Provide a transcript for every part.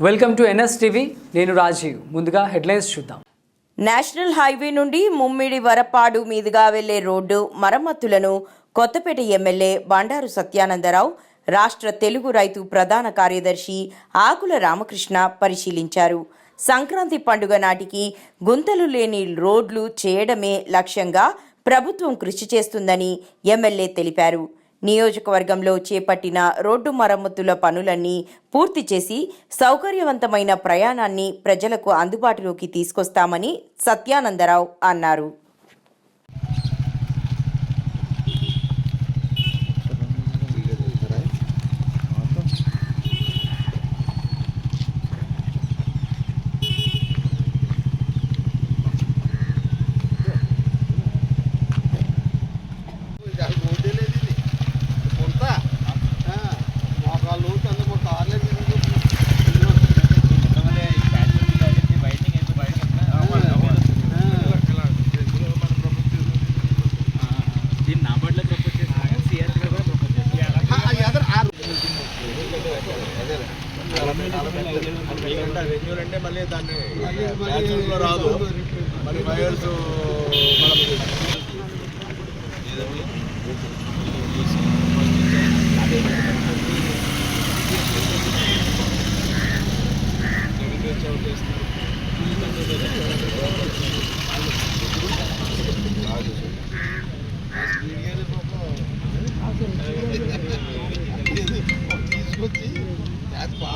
Welcome to NS TV. నేను రాజీవ్. ముందుగా headlines చూద్దాం. నేషనల్ హైవే నుండి ముమ్మిడి వరపాడు మీదుగా వెళ్లే రోడ్డు మరమ్మతులను కొత్తపేట ఎమ్మెల్యే బండారు సత్యానందరావు, రాష్ట్ర తెలుగు రైతు ప్రధాన కార్యదర్శి ఆకుల రామకృష్ణ పరిశీలించారు. సంక్రాంతి పండుగ నాటికి గుంతలు లేని రోడ్లు చేయడమే లక్ష్యంగా ప్రభుత్వం కృషి చేస్తుందని ఎమ్మెల్యే తెలిపారు. నియోజకవర్గంలో చేపట్టిన రోడ్డు మరమ్మతుల పనులన్నీ పూర్తి చేసి సౌకర్యవంతమైన ప్రయాణాన్ని ప్రజలకు అందుబాటులోకి తీసుకొస్తామని సత్యానందరావు అన్నారు. అంటే మళ్ళీ దాన్ని రాదు మళ్ళీ వైర్స్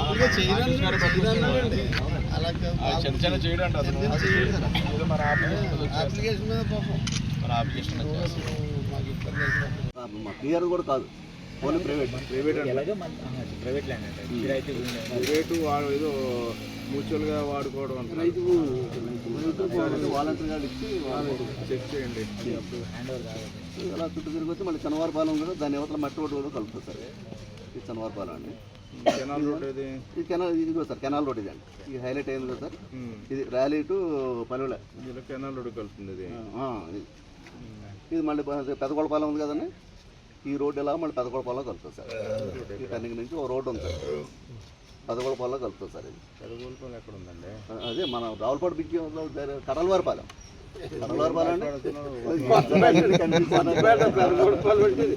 తీసుకొచ్చి చిన్న చిన్న చేయడం మన అప్లికేషన్ మీద మన అప్లికేషన్ క్లియర్ కూడా కాదు, ఓన్లీ ప్రైవేట్ ఏదో మ్యూచువల్గా వాడుకోవడం అంత వాలంటీర్గా ఇచ్చి చెక్ చేయండి. అలా చుట్టూ తిరిగి వచ్చి మళ్ళీ చనవారపాలెం కూడా దాని యువతల మట్టి రోడ్డు కూడా కలుపుతుంది సార్. ఈ చనవారపాలెం అండి, కెనాల్ రోడ్ ఇది. ఈ కెనాల్ ఇది సార్, కెనాల్ రోడ్ ఇది అండి. ఇది హైలైట్ అయింది కదా సార్. ఇది ర్యాలీ టు పల్లెల కెనాల్ రోడ్ కలుపుతుంది. ఇది మళ్ళీ పెదగొడపాలెం ఉంది కదండి, ఈ రోడ్డు ఎలా మళ్ళీ పెదగొడపాలెం కలుపుతుంది సార్. ఈ టర్నింగ్ నుంచి ఓ రోడ్డు ఉంది సార్, పెదగొడపాలెం కలుపుతుంది సార్. ఇది పెదగొడపాలెం ఎక్కడ ఉందండి? అదే మన రావులపాడు బిగ్గి కడలవారిపాలెం అండి.